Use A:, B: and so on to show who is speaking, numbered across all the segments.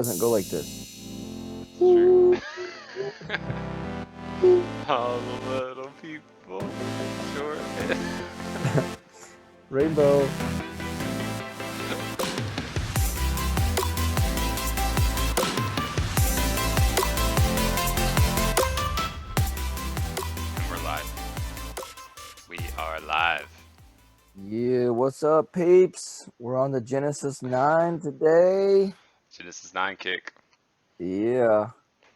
A: Doesn't go like this.
B: It's true. All the little people. Sure.
A: Rainbow.
B: And we're live. We are live.
A: Yeah, what's up, peeps? We're on the Genesis 9 today.
B: Genesis 9 kick.
A: Yeah.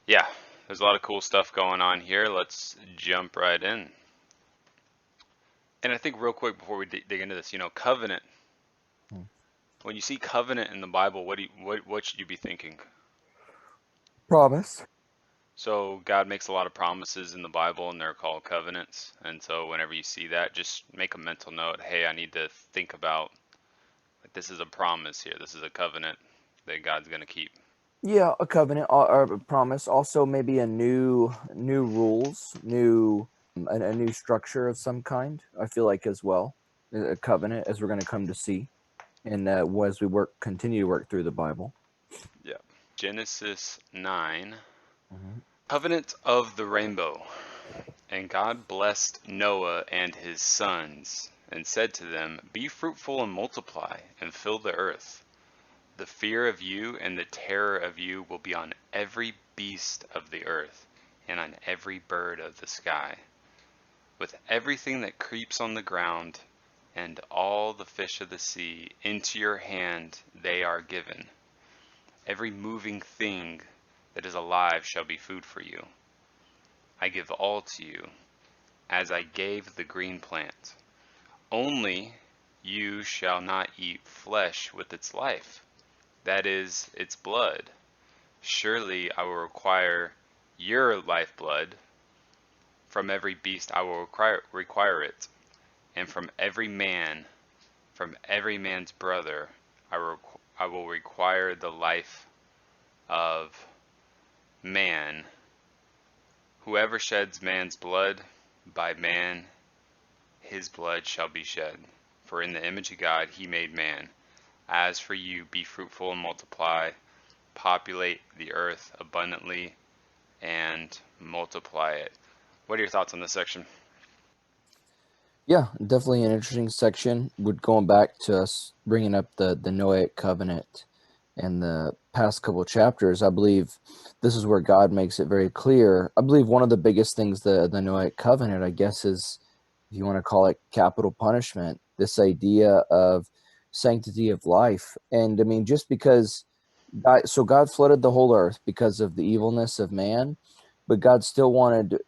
B: Yeah, there's a lot of cool stuff going on here. Let's jump right in. And I think real quick before we dig into this, covenant. When you see covenant in the Bible, what should you be thinking?
A: Promise.
B: So God makes a lot of promises in the Bible and they're called covenants. And so whenever you see that, just make a mental note, hey, I need to think about like this is a promise here. This is a covenant that God's going to keep.
A: Yeah, a covenant or a promise. Also, maybe a new rules, a new structure of some kind. I feel like as well, a covenant, as we're going to come to see, and as we continue to work through the Bible.
B: Yeah. Genesis 9,
A: Mm-hmm.
B: covenant of the rainbow. And God blessed Noah and his sons, and said to them, be fruitful and multiply, and fill the earth. The fear of you and the terror of you will be on every beast of the earth, and on every bird of the sky, with everything that creeps on the ground, and all the fish of the sea. Into your hand they are given. Every moving thing that is alive shall be food for you. I give all to you, as I gave the green plant. Only you shall not eat flesh with its life, that is, its blood. Surely I will require your lifeblood. From every beast I will require it, and from every man's brother, I will require the life of man. Whoever sheds man's blood, by man his blood shall be shed. For in the image of God he made man. As for you, be fruitful and multiply, populate the earth abundantly, and multiply it. What are your thoughts on this section?
A: Yeah, definitely an interesting section. Would going back to us bringing up the Noahic covenant and the past couple of chapters, I believe this is where God makes it very clear. I believe one of the biggest things the Noahic covenant, I guess, is, if you want to call it, capital punishment. This idea of sanctity of life, and I mean, just because God flooded the whole earth because of the evilness of man, but God still wanted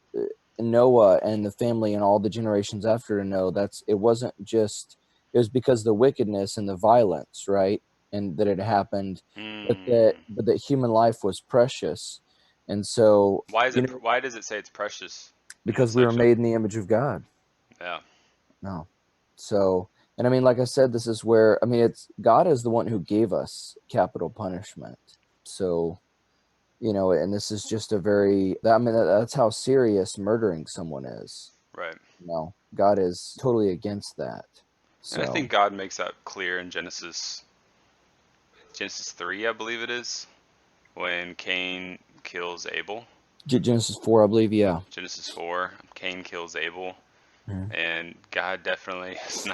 A: Noah and the family and all the generations after to know it wasn't just, it was because of the wickedness and the violence, right? And that it happened, but that human life was precious. And so,
B: Why does it say it's precious in this
A: because we were
B: section?
A: made in the image of God.
B: Yeah.
A: No. So, and I mean, like I said, this is where, I mean, it's God is the one who gave us capital punishment. So, and this is just that's how serious murdering someone is.
B: Right.
A: God is totally against that.
B: And I
A: So
B: think God makes that clear in Genesis 3, I believe it is, when Cain kills Abel.
A: Genesis 4, I believe, yeah.
B: Genesis 4, Cain kills Abel,
A: Mhm.
B: and God definitely is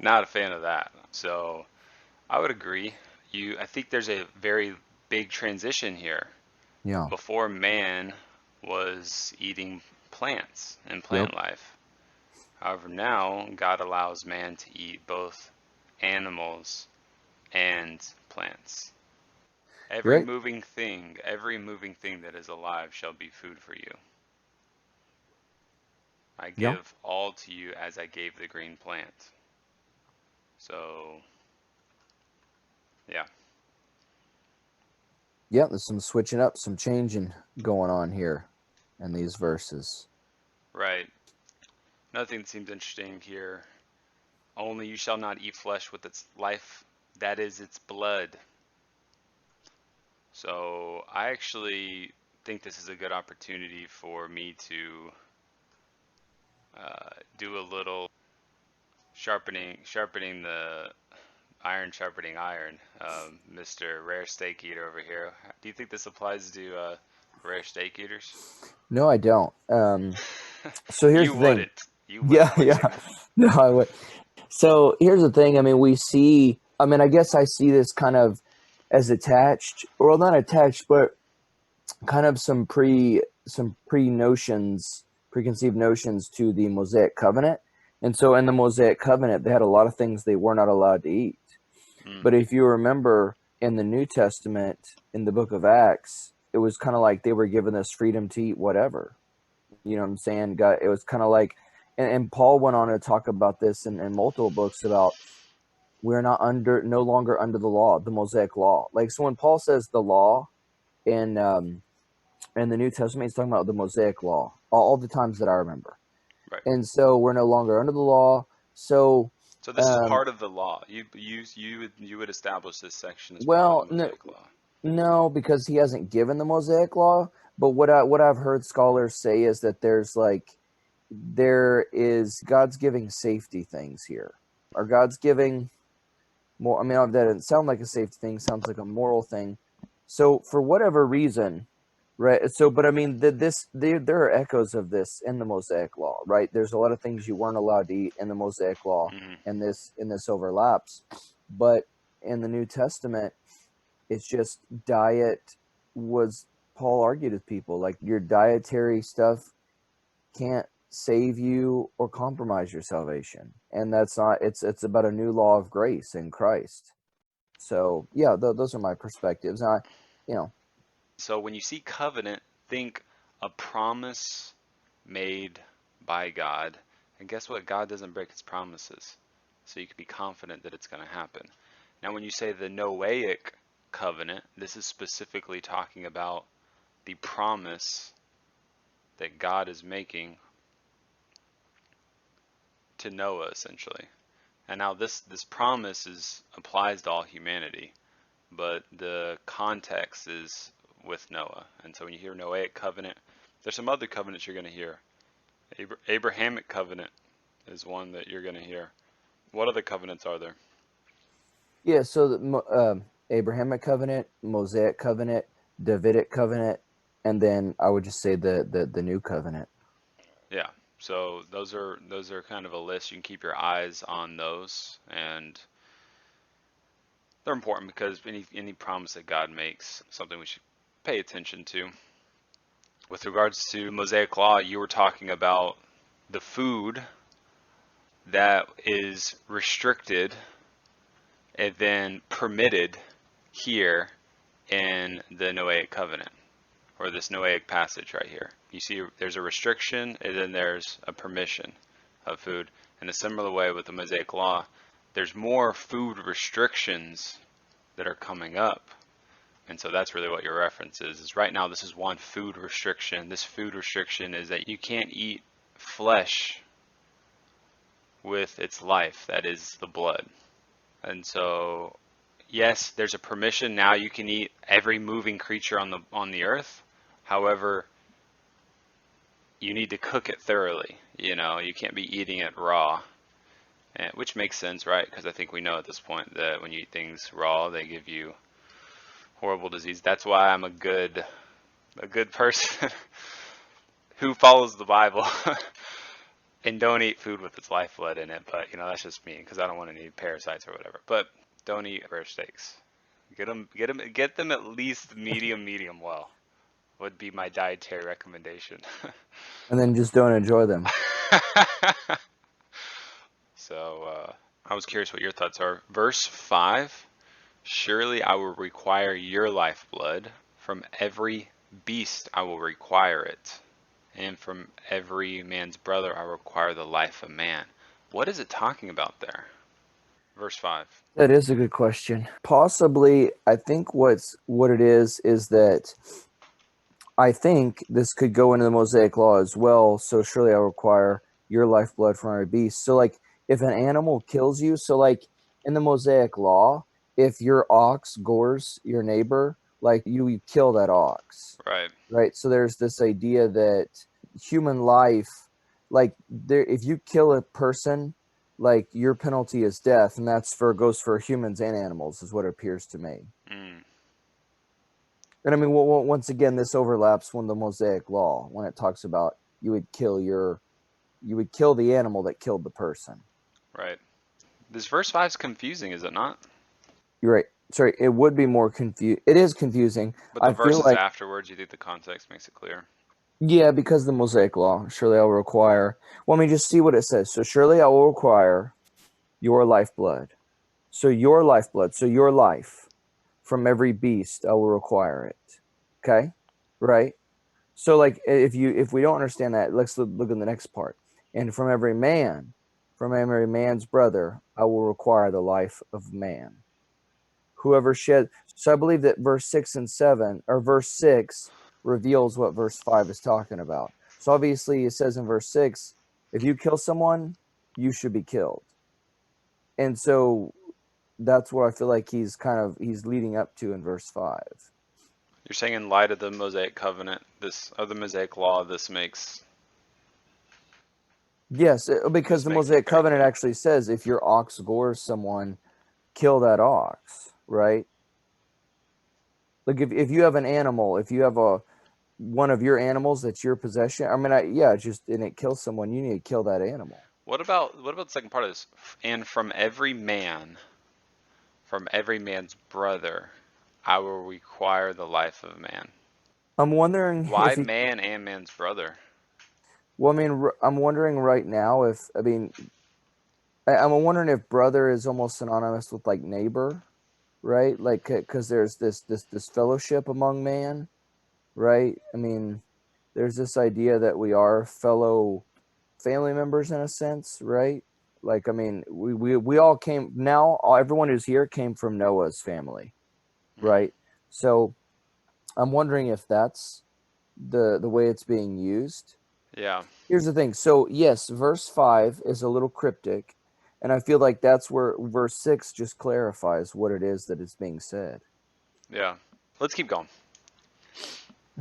B: not a fan of that. So I would agree. I think there's a very big transition here.
A: Yeah.
B: Before man was eating plants and
A: Yep.
B: plant life. However, now God allows man to eat both animals and plants.
A: You're right.
B: Every moving thing that is alive shall be food for you. I
A: Yeah.
B: give all to you as I gave the green plant. So, yeah.
A: Yeah, there's some switching up, some changing going on here in these verses.
B: Right. Another thing that seems interesting here, only you shall not eat flesh with its life, that is its blood. So I actually think this is a good opportunity for me to do a little sharpening the iron sharpening iron, Mr. Rare Steak Eater over here. Do you think this applies to rare steak eaters?
A: No, I don't. So here's
B: You
A: the thing.
B: wouldn't. You
A: Yeah,
B: wouldn't, would
A: yeah.
B: you?
A: No, I would. So here's the thing. I mean, we see. I mean, I guess I see this kind of as attached, well, not attached, but kind of some pre-notions, preconceived notions to the Mosaic covenant. And so in the Mosaic covenant, they had a lot of things they were not allowed to eat.
B: Mm,
A: But if you remember in the New Testament, in the book of Acts, it was kind of like they were given this freedom to eat whatever. You know what I'm saying? God, it was kind of like, and Paul went on to talk about this in multiple books about we're not no longer under the law, the Mosaic law. Like, so when Paul says the law in in the New Testament, he's talking about the Mosaic law all the times that I remember.
B: right.
A: And so we're no longer under the law. So,
B: So this is
A: um,
B: part of the law. You would establish this section as part of the
A: well,
B: Mosaic law.
A: no, because he hasn't given the Mosaic law. But what I've heard scholars say is that there is God's giving safety things here, or God's giving more. I mean, that doesn't sound like a safety thing; sounds like a moral thing. So for whatever reason, right? So, but I mean, there are echoes of this in the Mosaic law, right? There's a lot of things you weren't allowed to eat in the Mosaic law,
B: Hmm.
A: and this overlaps. But in the New Testament, it's just diet was Paul argued with people like your dietary stuff can't save you or compromise your salvation, and that's not. It's about a new law of grace in Christ. So yeah, those are my perspectives. You know,
B: So when you see covenant, think a promise made by God. And guess what? God doesn't break his promises. So you can be confident that it's going to happen. Now, when you say the Noahic covenant, this is specifically talking about the promise that God is making to Noah, essentially. And now this promise applies to all humanity, but the context is with Noah. And so when you hear Noahic covenant, there's some other covenants you're going to hear. Abrahamic covenant is one that you're going to hear. What other covenants are there?
A: yeah. So Abrahamic covenant, Mosaic covenant, Davidic covenant, and then I would just say the new covenant.
B: Yeah. So those are kind of a list. You can keep your eyes on those, and they're important because any promise that God makes, something we should pay attention to. With regards to Mosaic law, you were talking about the food that is restricted and then permitted here in the Noahic covenant, or this Noahic passage right here. You see there's a restriction and then there's a permission of food. In a similar way with the Mosaic law, there's more food restrictions that are coming up. And so that's really what your reference is right now this is one food restriction. This food restriction is that you can't eat flesh with its life, that is the blood. And so yes, there's a permission now you can eat every moving creature on the earth. However, you need to cook it thoroughly. You can't be eating it raw, which makes sense, right? Because I think we know at this point that when you eat things raw, they give you horrible disease. That's why I'm a good person who follows the Bible and don't eat food with its lifeblood in it. But that's just me because I don't want any parasites or whatever. But don't eat rare steaks. Get them at least medium well. Would be my dietary recommendation.
A: And then just don't enjoy them.
B: So I was curious what your thoughts are. Verse 5, surely I will require your lifeblood. From every beast I will require it. And from every man's brother I require the life of man. What is it talking about there? Verse 5.
A: That is a good question. Possibly, I think what it is that I think this could go into the Mosaic law as well. So surely I require your lifeblood from every beast. So like if an animal kills you, so like in the Mosaic law, if your ox gores your neighbor, like you kill that ox,
B: Right.
A: right? So there's this idea that human life, like there, if you kill a person, like your penalty is death, and that's goes for humans and animals, is what it appears to me.
B: Mm,
A: And I mean, once again, this overlaps with the Mosaic Law when it talks about you would kill the animal that killed the person.
B: right. This verse 5 is confusing, is it not?
A: You're right. Sorry, it would be more confused. It is confusing.
B: But the
A: I feel
B: verses
A: like,
B: afterwards, you think the context makes it clear?
A: yeah, because the Mosaic Law, surely I will require. Well, I mean, just see what it says. So, surely I will require your lifeblood. So, your lifeblood. So, your life from every beast, I will require it. Okay, right. So, like, if we don't understand that, let's look at the next part. And from every man's brother, I will require the life of man. Whoever shed. So I believe that verse 6 and 7, or verse 6, reveals what verse 5 is talking about. So obviously it says in verse 6, if you kill someone, you should be killed. And so that's what I feel like he's leading up to in verse 5.
B: You're saying in light of the Mosaic covenant, this of the Mosaic law,
A: Yes, because
B: this
A: the
B: makes it
A: Mosaic
B: very
A: covenant
B: clear.
A: actually says if your ox gores someone, kill that ox, right? Like if you have an animal, if you have a one of your animals that's your possession, I mean, just and it kills someone, you need to kill that animal.
B: What about the second part of this? And from every man's brother, I will require the life of man.
A: I'm wondering
B: Why
A: if he.
B: man and man's brother?
A: Well, I mean, I'm wondering right now if I mean, I'm wondering if brother is almost synonymous with like neighbor, right? Like, because there's this fellowship among man, right? I mean, there's this idea that we are fellow family members in a sense, right? Like, I mean, we all came now. Everyone who's here came from Noah's family,
B: Mm,
A: right? So I'm wondering if that's the way it's being used.
B: yeah,
A: Here's the thing. So yes, verse 5 is a little cryptic, and I feel like that's where verse 6 just clarifies what it is that is being said.
B: yeah. Let's keep going.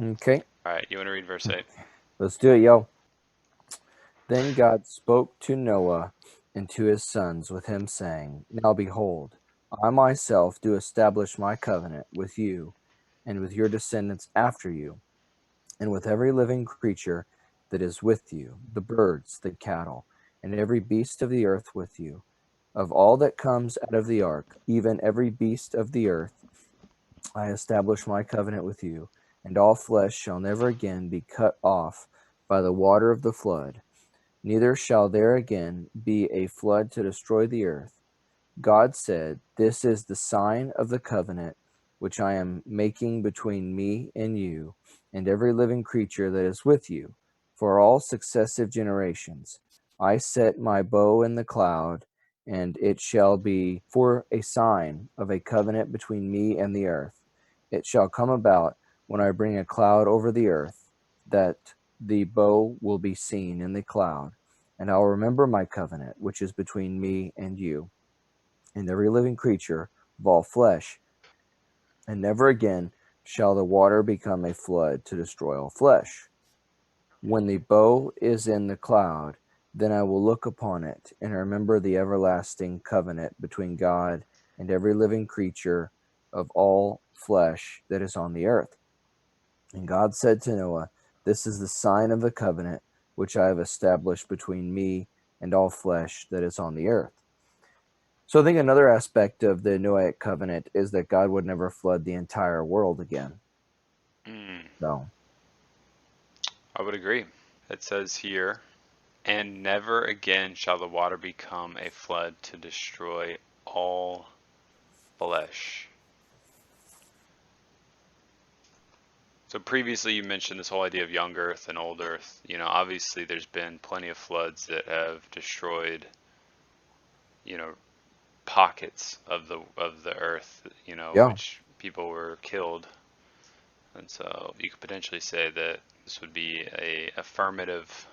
A: Okay,
B: All right, you want to read verse 8?
A: let's do it, yo. Then God spoke to Noah and to his sons with him, saying, Now behold, I myself do establish my covenant with you and with your descendants after you, and with every living creature that is with you, the birds, the cattle, and every beast of the earth with you. Of all that comes out of the ark, even every beast of the earth, I establish my covenant with you, and all flesh shall never again be cut off by the water of the flood, neither shall there again be a flood to destroy the earth. God said, This is the sign of the covenant which I am making between me and you, and every living creature that is with you, for all successive generations. I set my bow in the cloud, and it shall be for a sign of a covenant between me and the earth. It shall come about when I bring a cloud over the earth, that the bow will be seen in the cloud, and I'll remember my covenant, which is between me and you and every living creature of all flesh, and never again shall the water become a flood to destroy all flesh. When the bow is in the cloud, then I will look upon it and remember the everlasting covenant between God and every living creature of all flesh that is on the earth. And God said to Noah, This is the sign of the covenant which I have established between me and all flesh that is on the earth. So I think another aspect of the Noahic covenant is that God would never flood the entire world again.
B: Mm,
A: So
B: I would agree. It says here, and never again shall the water become a flood to destroy all flesh. So previously you mentioned this whole idea of young Earth and old Earth. Obviously there's been plenty of floods that have destroyed, you know, pockets of the Earth,
A: yeah,
B: which people were killed. And so you could potentially say that this would be a affirmative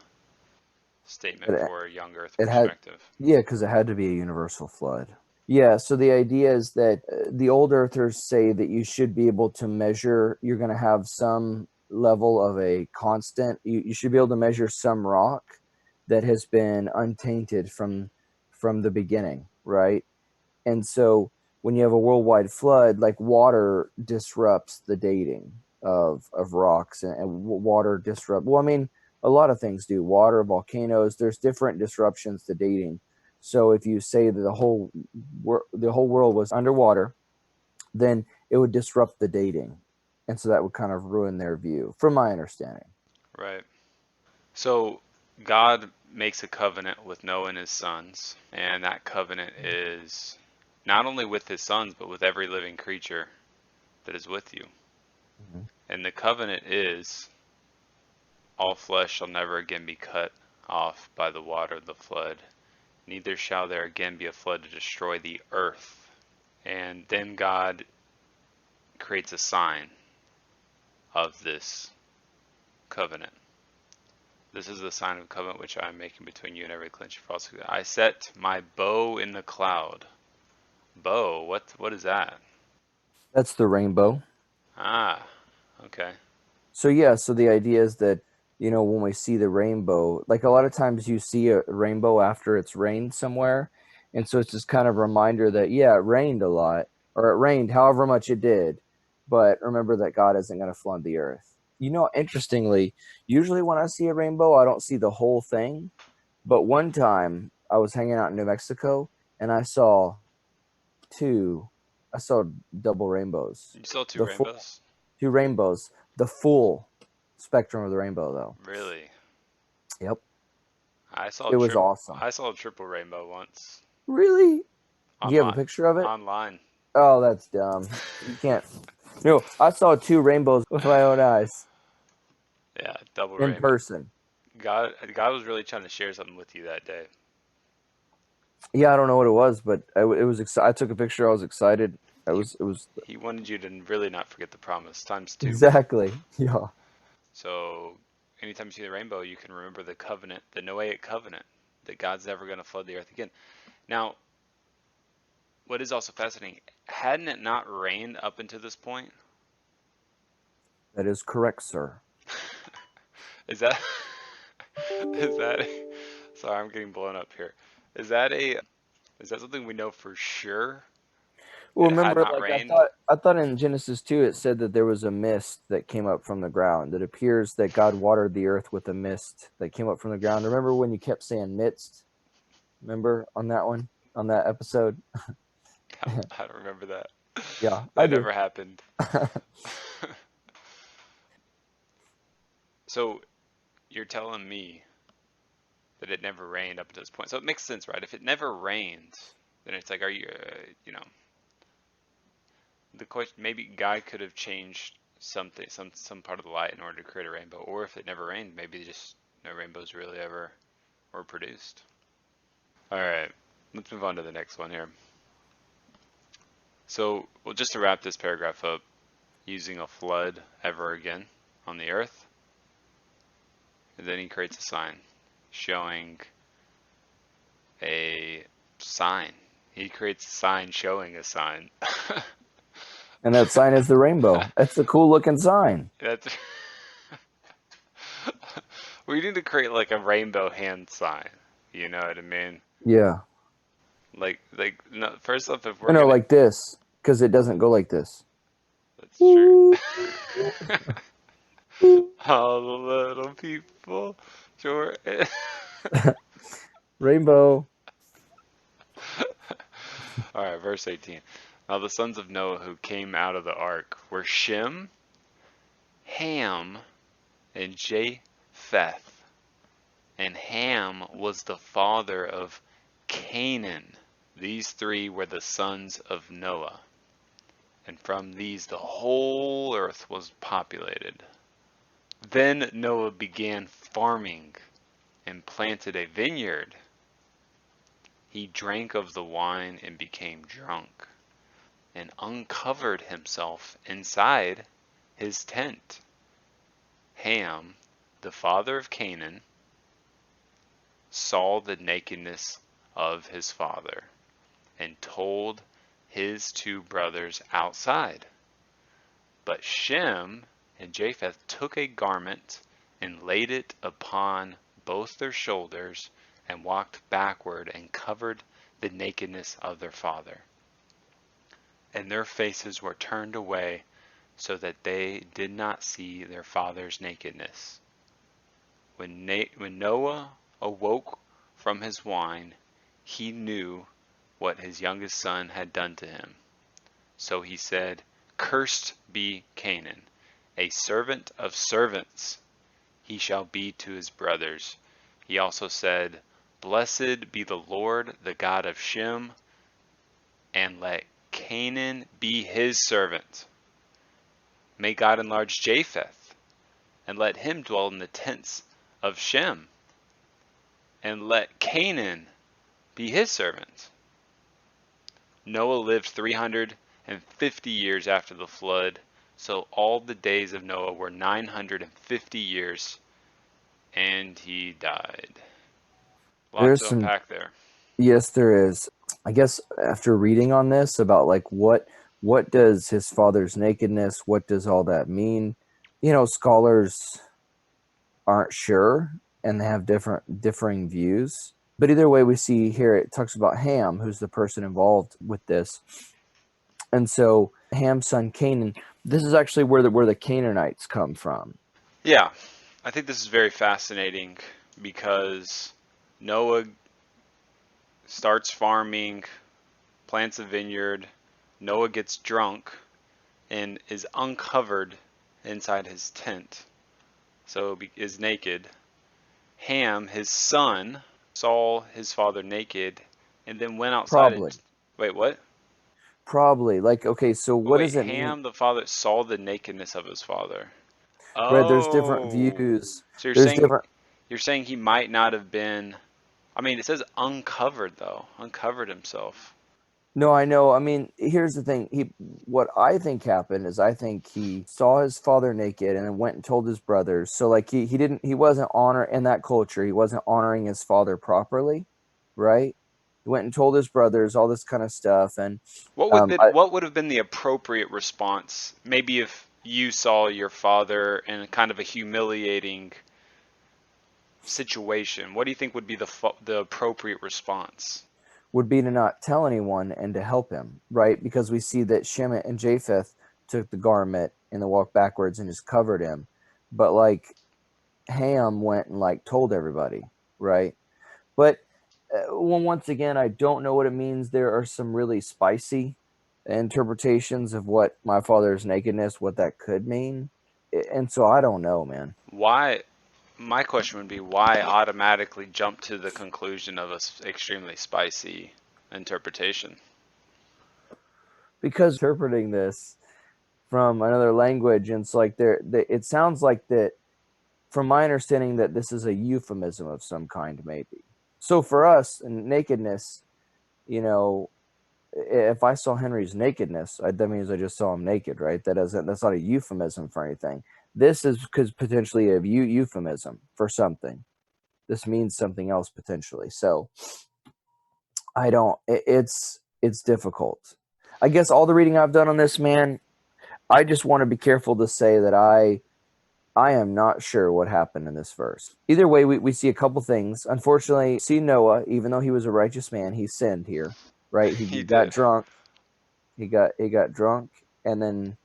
B: statement
A: it,
B: for a young Earth
A: it had
B: perspective.
A: yeah, because it had to be a universal flood. Yeah, so the idea is that the old earthers say that you should be able to measure, you're going to have some level of a constant, you should be able to measure some rock that has been untainted from the beginning, right? And so when you have a worldwide flood, like water disrupts the dating of rocks, and water disrupt. Well, I mean, a lot of things do. Water, volcanoes. There's different disruptions to dating. So if you say that the whole world was underwater, then it would disrupt the dating, and so that would kind of ruin their view, from my understanding.
B: Right. So God makes a covenant with Noah and his sons, and that covenant is not only with his sons, but with every living creature that is with you.
A: Mhm.
B: And the covenant is all flesh shall never again be cut off by the water of the flood, neither shall there again be a flood to destroy the earth. And then God creates a sign of this covenant. This is the sign of covenant which I am making between you and every cleansed false. I set my bow in the cloud. Bow? What is that?
A: That's the rainbow.
B: Ah, okay.
A: So yeah, so the idea is that, when we see the rainbow, like a lot of times you see a rainbow after it's rained somewhere, and so it's just kind of a reminder that yeah, it rained a lot, or it rained however much it did, but remember that God isn't going to flood the earth. Interestingly, usually when I see a rainbow, I don't see the whole thing, but one time I was hanging out in New Mexico and two, I saw double rainbows,
B: You saw two
A: the full
B: rainbows?
A: two rainbows, the full spectrum of the rainbow, though.
B: Really?
A: Yep,
B: I saw
A: it was awesome.
B: a triple rainbow once.
A: Really? Do you have a
B: Online.
A: picture of it?
B: Online.
A: Oh, that's dumb. You can't. No, I saw two rainbows with my own eyes
B: Yeah, double
A: in
B: rainbow.
A: person.
B: God was really trying to share something with you that day.
A: Yeah, I don't know what it was, but it was. I took a picture. I was excited. I
B: He
A: was. It was
B: he wanted you to really not forget the promise times two.
A: exactly. Yeah.
B: So anytime you see the rainbow, you can remember the covenant, the Noahic covenant, that God's never going to flood the earth again. Now, what is also fascinating, hadn't it not rained up until this point?
A: That is correct, sir.
B: Is that is that sorry, I'm getting blown up here. Is that a is that something we know for sure
A: Well,
B: that it had
A: remember,
B: not
A: like I
B: rained?
A: thought, I thought in Genesis 2 it said that there was a mist that came up from the ground. It appears that God watered the earth with a mist that came up from the ground. Remember when you kept saying midst? Remember on that one, on that episode?
B: I don't remember that.
A: Yeah, I
B: That
A: do.
B: never happened. So you're telling me that it never rained up to this point. So it makes sense, right? If it never rained, then it's like, are you, the question, maybe God could have changed something, some part of the light in order to create a rainbow, or if it never rained, maybe just no rainbows really ever were produced. All right, let's move on to the next one here. So, well, just to wrap this paragraph up, using a flood ever again on the earth, and then he creates a sign showing a sign. He creates a sign showing a sign.
A: And that sign is the rainbow. That's a cool looking sign.
B: That's we need to create like a rainbow hand sign. You know what I mean?
A: Yeah.
B: No, first off, if we're
A: No,
B: gonna,
A: like this, because it doesn't go like this.
B: that's true.
A: Woo, woo.
B: All the little people, sure.
A: Rainbow.
B: All right, verse 18. Now the sons of Noah who came out of the ark were Shem, Ham, and Japheth. And Ham was the father of Canaan. These three were the sons of Noah. And from these the whole earth was populated. Then Noah began farming and planted a vineyard. He drank of the wine and became drunk, and uncovered himself inside his tent. Ham, the father of Canaan, saw the nakedness of his father, and told his two brothers outside. But Shem and Japheth took a garment and laid it upon both their shoulders, and walked backward and covered the nakedness of their father. And their faces were turned away so that they did not see their father's nakedness. When Noah awoke from his wine, he knew what his youngest son had done to him. So he said, "Cursed be Canaan, a servant of servants he shall be to his brothers." He also said, "Blessed be the Lord, the God of Shem, and let Canaan be his servant. May God enlarge Japheth, and let him dwell in the tents of Shem, and let Canaan be his servant." Noah lived 350 years after the flood, so all the days of Noah were 950 years, and he died. A lot
A: There's
B: to
A: some,
B: unpack there.
A: yes, there is. I guess after reading on this about like what does his father's nakedness, what does all that mean? Scholars aren't sure and they have differing views. But either way, we see here it talks about Ham, who's the person involved with this. And so Ham's son Canaan, this is actually where the Canaanites come from.
B: Yeah, I think this is very fascinating because Noah starts farming, plants a vineyard. Noah gets drunk and is uncovered inside his tent, so is naked. Ham, his son, saw his father naked and then went outside and.
A: Probably.
B: Wait, what?
A: Probably. Like, okay, so
B: But
A: what
B: wait,
A: does it mean?
B: Ham, the father, saw the nakedness of his father.
A: Right, there's different
B: Oh,
A: views.
B: so you're
A: There's
B: saying
A: different.
B: you're saying he might not have been. I mean, it says uncovered though, uncovered himself.
A: No, I know. I mean, here's the thing. What I think happened is I think he saw his father naked and then went and told his brothers. So like he wasn't honor in that culture. He wasn't honoring his father properly, right? He went and told his brothers all this kind of stuff, and I
B: What would have been the appropriate response? Maybe if you saw your father in kind of a humiliating situation, what do you think would be the appropriate response?
A: would be to not tell anyone and to help him, right? Because we see that Shemit and Japheth took the garment and they walked backwards and just covered him, but like Ham went and like told everybody, right? But once again, I don't know what it means. There are some really spicy interpretations of what my father's nakedness, what that could mean, and so I don't know, man.
B: Why? My question would be why automatically jump to the conclusion of a extremely spicy interpretation?
A: Because interpreting this from another language, and it's like it sounds like that from my understanding that this is a euphemism of some kind, maybe. So for us, nakedness, you know, if I saw Henry's nakedness, that means I just saw him naked, right? That's not a euphemism for anything. This is because potentially a euphemism for something. This means something else potentially. So I don't. It's difficult. I guess all the reading I've done on this, man, I just want to be careful to say that I am not sure what happened in this verse. Either way, we see a couple things. Unfortunately, see Noah, even though he was a righteous man, he sinned here, right? He
B: He
A: got
B: did.
A: drunk. He got drunk, and then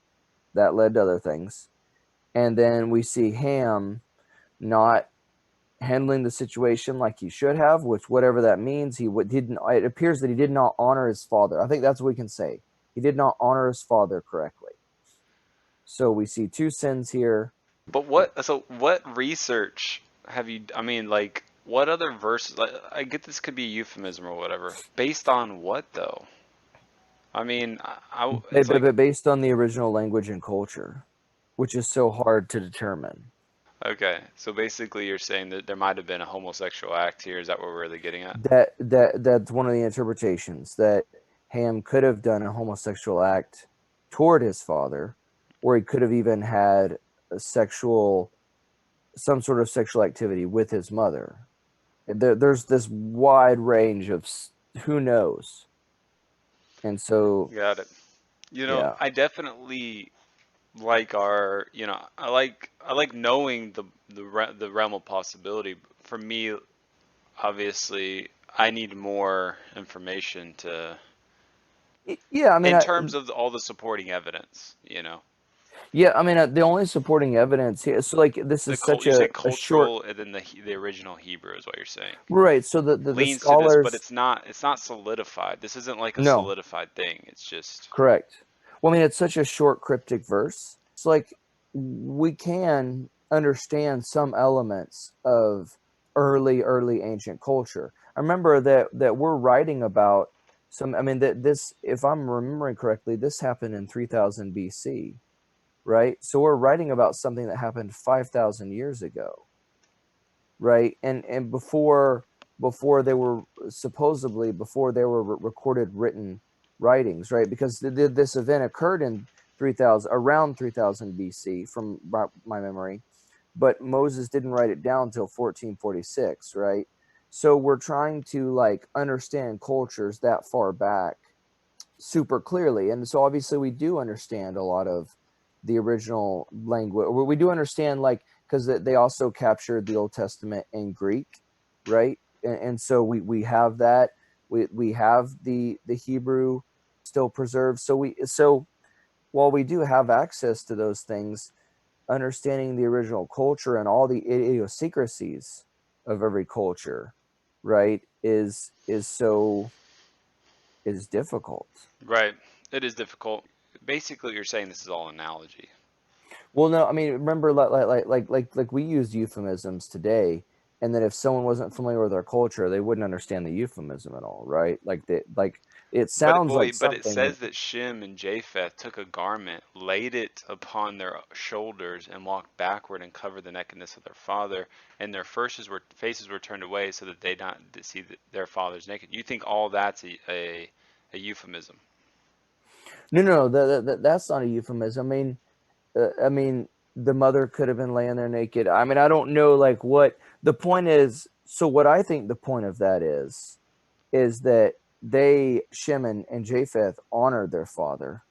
A: that led to other things. And then we see Ham not handling the situation like he should have, which whatever that means, didn't. It appears that he did not honor his father. I think that's what we can say. He did not honor his father correctly. So we see two sins here.
B: But what research have you, I mean, like, what other verses, like, I get this could be a euphemism or whatever. Based on what, though? I mean, it's like,
A: Based on the original language and culture, which is so hard to determine.
B: okay, so basically you're saying that there might have been a homosexual act here. Is that what we're really getting at?
A: That's one of the interpretations that Ham could have done a homosexual act toward his father, or he could have even had some sort of sexual activity with his mother. There's this wide range of who knows, and so
B: Got it.
A: yeah,
B: I definitely like I like knowing the realm of possibility. For me, obviously, I need more information to,
A: Yeah, I mean,
B: in terms of all the supporting evidence,
A: yeah, I mean, the only supporting evidence here, so like this is such
B: You say
A: a short,
B: cultural, and then the original Hebrew is what you're saying.
A: right? So the
B: Leans to this, but
A: scholars,
B: it's not solidified. This isn't like a
A: no,
B: solidified thing. It's just
A: correct. Well, I mean, it's such a short cryptic verse. It's like we can understand some elements of early ancient culture. I remember that we're writing about some. I mean, that this, if I'm remembering correctly, this happened in 3000 BC, right? So we're writing about something that happened 5,000 years ago, right? And before they were supposedly before they were recorded written writings, right? Because this event occurred in 3000 around 3000 BC from my memory, but Moses didn't write it down until 1446, right? So we're trying to like understand cultures that far back super clearly. And so obviously we do understand a lot of the original language. We do understand, like, because they also captured the Old Testament in Greek, right? And so we have that. We have the Hebrew still preserved. So while we do have access to those things, understanding the original culture and all the idiosyncrasies of every culture, right, is difficult.
B: right. It is difficult. Basically, you're saying this is all analogy.
A: Well, no, I mean, remember, like we use euphemisms today, and that if someone wasn't familiar with our culture, they wouldn't understand the euphemism at all, right? Like it sounds like
B: But it
A: something that
B: says that Shem and Japheth took a garment, laid it upon their shoulders, and walked backward and covered the nakedness of their father, and their faces were turned away so that they not see their fathers naked. You think all that's a euphemism?
A: no, that's not a euphemism. I mean, the mother could have been laying there naked. I mean, I don't know, like what the point is. So what I think the point of that is that Shem and Japheth honored their father,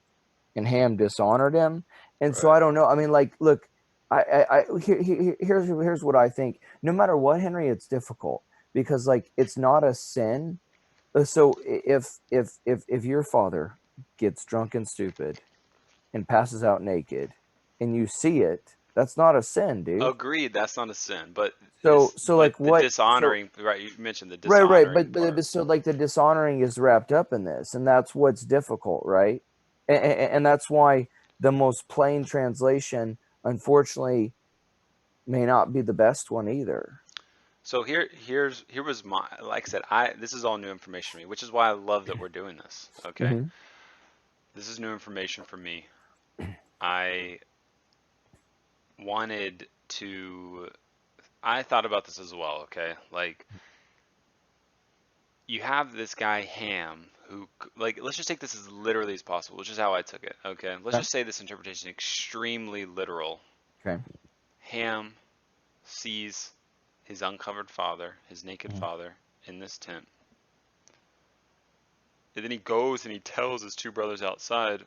A: and Ham dishonored him. And so
B: Right.
A: I don't know. I mean, like, look, here's what I think. No matter what, Henry, it's difficult because like it's not a sin. So if your father gets drunk and stupid and passes out naked, and you see it, that's not a sin, dude.
B: Agreed, that's not a sin, but
A: So like
B: the
A: what? So
B: dishonoring, right? You mentioned the
A: right,
B: dishonoring
A: but
B: part.
A: so like the dishonoring is wrapped up in this, and that's what's difficult, right? And that's why the most plain translation, unfortunately, may not be the best one either.
B: So here was my, like I said, I this is all new information for me, which is why I love that we're doing this. Okay,
A: Hmm.
B: this is new information for me. I wanted to. I thought about this as well. Okay, like you have this guy Ham who, like, let's just take this as literally as possible, which is how I took it. Okay, let's
A: Okay.
B: just say this interpretation is extremely literal.
A: Okay.
B: Ham sees his uncovered father, his naked
A: Mhm.
B: father, in this tent. And then he goes and he tells his two brothers outside,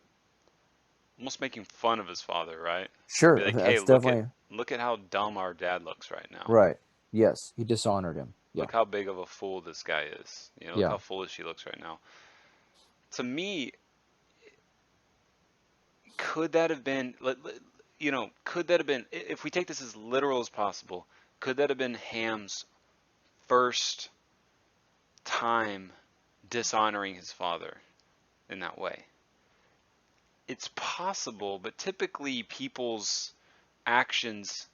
B: almost making fun of his father, right? Be
A: Sure,
B: like, "Hey,
A: that's definitely
B: look at how dumb our dad looks right now.
A: right. Yes, he dishonored him. Yeah.
B: Look how big of a fool this guy is. Look
A: Yeah.
B: how foolish he looks right now." To me, could that have been, could that have been, if we take this as literal as possible, could that have been Ham's first time dishonoring his father in that way? It's possible, but typically people's actions,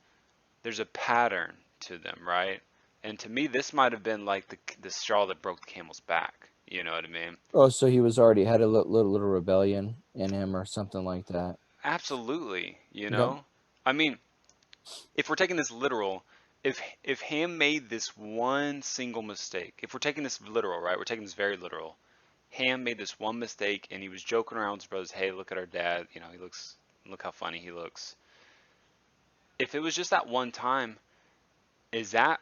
B: there's a pattern to them, right? And to me, this might have been like the straw that broke the camel's back. You know what I mean?
A: Oh, so he was already had a little rebellion in him or something like that.
B: Absolutely.
A: Okay.
B: I mean, if we're taking this literal, if Ham made this one single mistake, if we're taking this literal, right? We're taking this very literal. Ham made this one mistake, and he was joking around with his brothers. Hey, look at our dad. Look how funny he looks. If it was just that one time, is that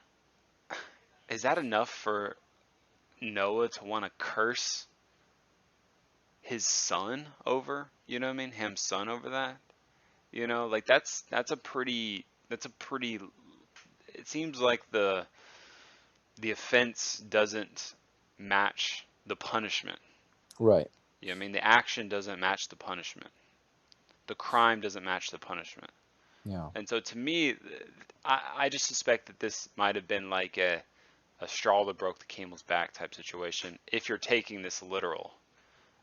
B: is that enough for Noah to want to curse his son over? You know what I mean? Ham's son over that? Like that's a pretty. It seems like the offense doesn't. match the punishment.
A: Right.
B: I mean, the action doesn't match the punishment. The crime doesn't match the punishment.
A: Yeah.
B: And so to me, I just suspect that this might have been like a straw that broke the camel's back type situation if you're taking this literal.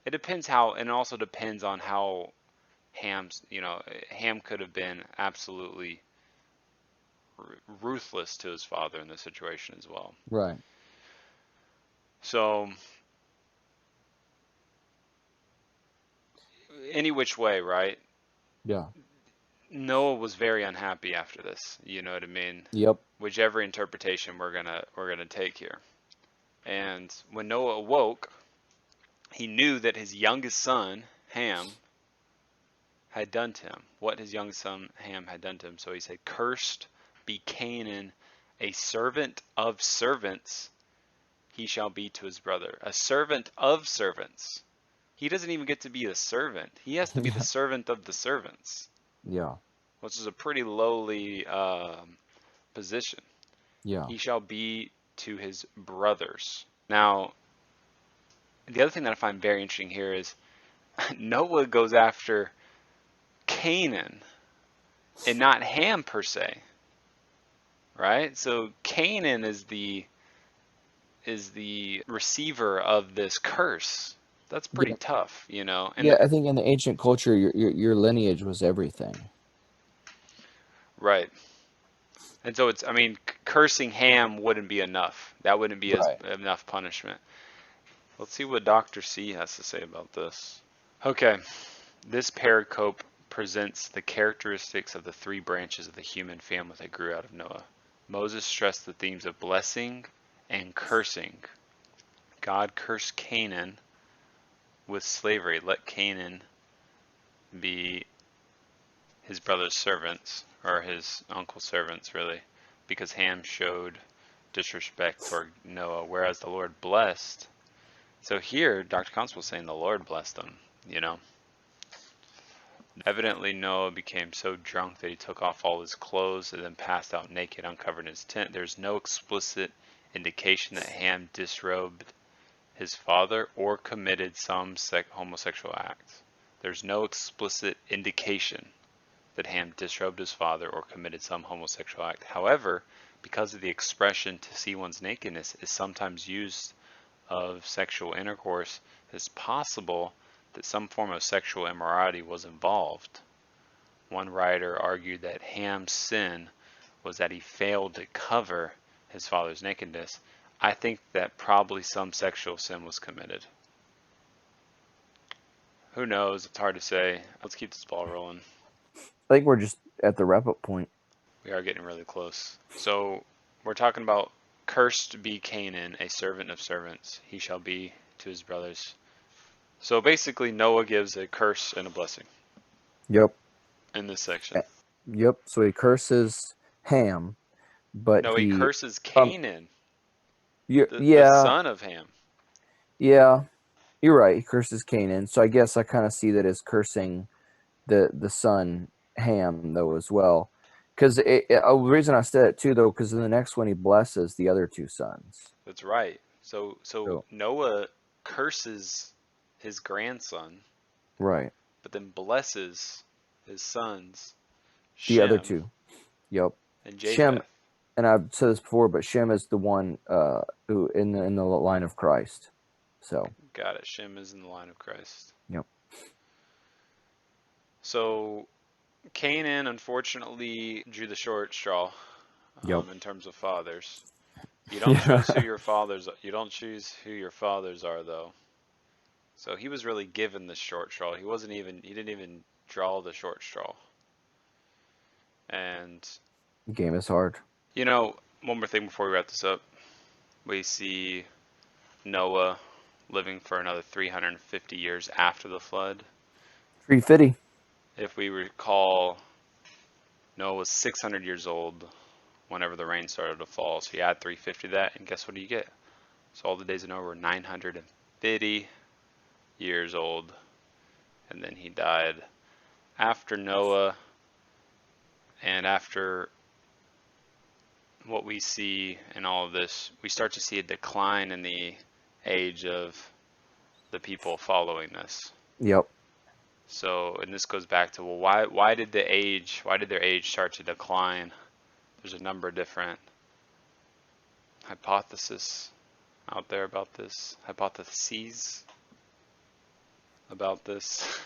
B: It depends how, and it also depends on how Ham could have been absolutely ruthless to his father in this situation as well.
A: Right.
B: So, any which way, right?
A: Yeah.
B: Noah was very unhappy after this. You know what I mean?
A: Yep.
B: Whichever interpretation we're gonna take here. And when Noah awoke, he knew that his youngest son, Ham, had done to him. What his youngest son, Ham, had done to him. So he said, "Cursed be Canaan, a servant of servants he shall be to his brother." A servant of servants. He doesn't even get to be a servant. He has to be the servant of the servants,
A: Yeah.
B: which is a pretty lowly position.
A: Yeah.
B: He shall be to his brothers. Now, the other thing that I find very interesting here is Noah goes after Canaan and not Ham per se, right? So Canaan is the receiver of this curse. That's pretty
A: Yeah.
B: tough, you know. And
A: Yeah. I think in the ancient culture, your lineage was everything.
B: right. And so I mean, cursing Ham wouldn't be enough. That wouldn't be as
A: Right.
B: enough punishment. Let's see what Dr. C has to say about this. Okay, this pericope presents the characteristics of the three branches of the human family that grew out of Noah. Moses stressed the themes of blessing and cursing. God cursed Canaan with slavery. Let Canaan be his brother's servants, or his uncle's servants, really, because Ham showed disrespect toward Noah, whereas the Lord blessed. So here, Dr. Constable is saying the Lord blessed them, you know. Evidently, Noah became so drunk that he took off all his clothes and then passed out naked, uncovered in his tent. There's no explicit indication that Ham disrobed his father or committed some homosexual acts. There's no explicit indication that Ham disrobed his father or committed some homosexual act. However, because of the expression "to see one's nakedness" is sometimes used of sexual intercourse, it's possible that some form of sexual immorality was involved. One writer argued that Ham's sin was that he failed to cover his father's nakedness. I think that probably some sexual sin was committed. Who knows? It's hard to say. Let's keep this ball rolling.
A: I think we're just at the wrap up point.
B: We are getting really close. So we're talking about cursed be Canaan, a servant of servants. He shall be to his brothers. So basically, Noah gives a curse and a blessing
A: Yep.
B: in this section.
A: Yep. So he curses Ham, but
B: No, he
A: he
B: curses
A: um
B: Canaan, the
A: yeah,
B: son of Ham.
A: yeah, you're right. He curses Canaan. So I guess I kind of see that as cursing the son Ham though as well. Because the reason I said it too though, because in the next one he blesses the other two sons.
B: That's right. So
A: So
B: Noah curses his grandson,
A: right,
B: but then blesses his sons,
A: the other
B: Shem
A: two. Yep.
B: and
A: Shem,
B: Japheth.
A: and I've said this before, but Shem is the one who in the line of Christ. So
B: Got it. Shem is in the line of Christ.
A: yep.
B: So Canaan unfortunately drew the short straw
A: Yep.
B: in terms of fathers. You don't
A: Yeah.
B: choose who your fathers. You don't choose who your fathers are, though. So he was really given the short straw. He wasn't even. He didn't even draw the short straw. And
A: The game is hard.
B: one more thing before we wrap this up. We see Noah living for another 350 years after the flood.
A: 350.
B: If we recall, Noah was 600 years old whenever the rain started to fall. So you add 350 to that, and guess what do you get? So all the days of Noah were 950 years old, and then he died. After Noah, and after what we see in all of this, we start to see a decline in the age of the people following this.
A: Yep.
B: So, and this goes back to, well, why did their age start to decline? There's a number of different hypotheses out there about this, hypotheses about this,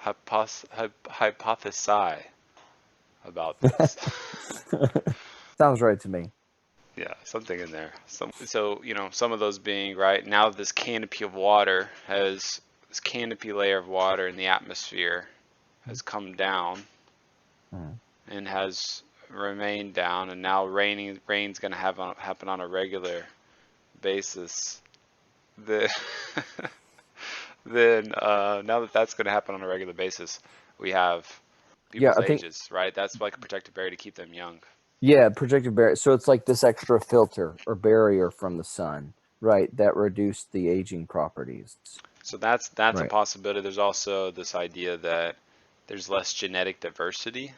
B: hypothesi about this.
A: Sounds right to me.
B: Yeah, something in there. So, some of those being, right, now this canopy of water has, this canopy layer of water in the atmosphere has come down
A: Mm.
B: and has remained down, and now rain's going to happen on a regular basis. The then now that that's going to happen on a regular basis, we have
A: Yeah,
B: people's
A: I think
B: ages, right? That's like a protective barrier to keep them young.
A: yeah, projected barrier. So it's like this extra filter or barrier from the sun, right? That reduced the aging properties.
B: So that's a
A: Right.
B: possibility. There's also this idea that there's less genetic diversity.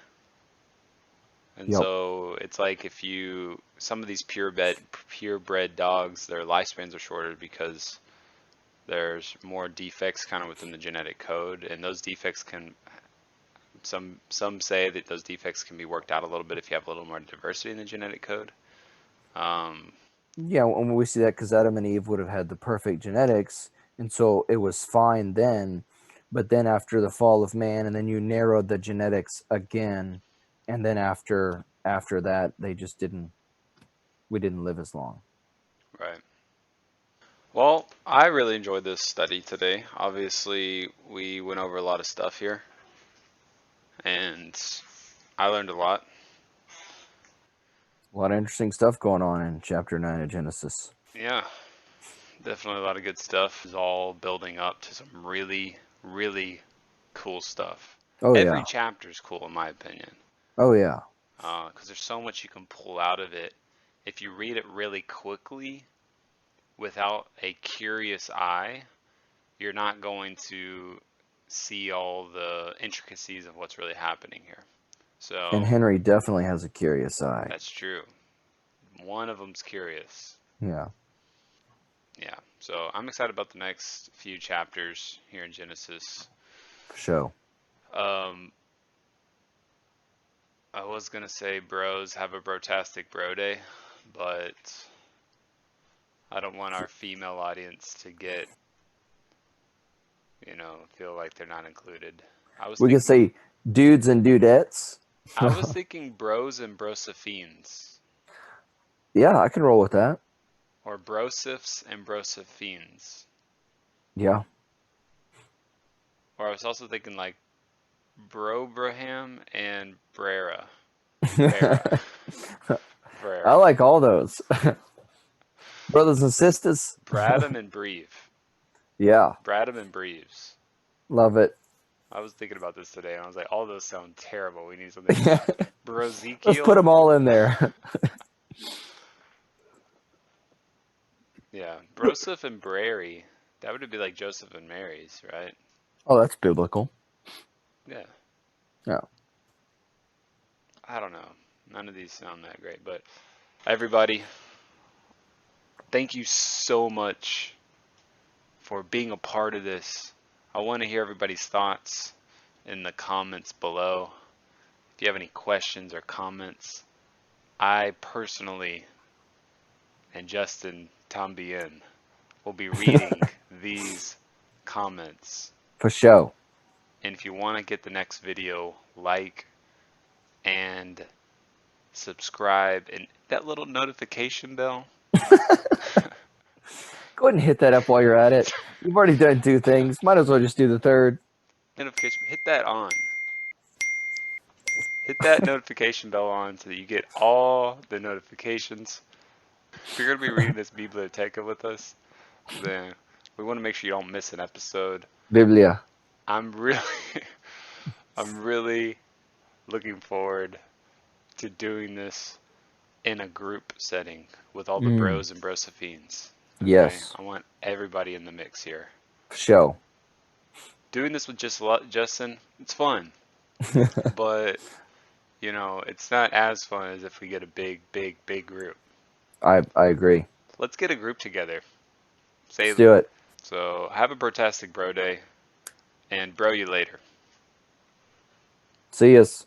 B: And
A: Yep.
B: so it's like if you, some of these purebred dogs, their lifespans are shorter because there's more defects kind of within the genetic code, and those defects can, some say that those defects can be worked out a little bit if you have a little more diversity in the genetic code.
A: Yeah, when we see that, because Adam and Eve would have had the perfect genetics, and so it was fine then. But then after the fall of man, and then you narrowed the genetics again, and then after that, they just didn't. We didn't live as long.
B: Right. Well, I really enjoyed this study today. Obviously, we went over a lot of stuff here, and I learned a lot.
A: A lot of interesting stuff going on in chapter 9 of Genesis.
B: Yeah, definitely a lot of good stuff. It's all building up to some really, really cool stuff.
A: Oh
B: Every
A: yeah.
B: chapter is cool, in my opinion,
A: Oh yeah.
B: because there's so much you can pull out of it. If you read it really quickly without a curious eye, you're not going to see all the intricacies of what's really happening here.
A: And
B: So
A: Henry definitely has a curious eye.
B: that's true. One of them's curious.
A: Yeah,
B: Yeah. So I'm excited about the next few chapters here in Genesis.
A: for sure.
B: Um, I was gonna say bros have a brotastic bro day, but I don't want our female audience to get, feel like they're not included. I was
A: We could
B: thinking,
A: say dudes and dudettes.
B: I was thinking bros and brosophines,
A: Yeah, I can roll with that.
B: or brosifs and brosophines.
A: Yeah.
B: Or I was also thinking like Brobraham and Brera. Brera.
A: I
B: Brera.
A: like all those. Brothers and sisters.
B: Bradham and Breve.
A: Yeah,
B: Bradham and Breves.
A: love it.
B: I was thinking about this today and I was like, all those sound terrible. We need something.
A: Let's put
B: Brozekiel?
A: them all in there.
B: Yeah. Broseph and Brary. That would be like Joseph and Mary's, right?
A: Oh, that's biblical.
B: Yeah.
A: Yeah.
B: I don't know. None of these sound that great, but everybody, thank you so much for being a part of this. I want to hear everybody's thoughts in the comments below. If you have any questions or comments, I personally and Justin Tambien will be reading these comments.
A: For sure.
B: And if you want to get the next video, like and subscribe and that little notification bell.
A: Go ahead and hit that up while you're at it. You've already done two things. Might as well just do the third.
B: Notification, hit that on. Hit that notification bell on so that you get all the notifications. If you're going to be reading this biblioteca with us, then we want to make sure you don't miss an episode.
A: Biblia.
B: I'm really, I'm really looking forward to doing this in a group setting with all the bros and brosophines. Okay?
A: Yes.
B: I want everybody in the mix here.
A: For sure.
B: Doing this with just Justin, it's fun, but it's not as fun as if we get a big group.
A: I agree.
B: let's get a group together. Say
A: Let's do it.
B: so. Have a brotastic bro day, and bro you later.
A: See us.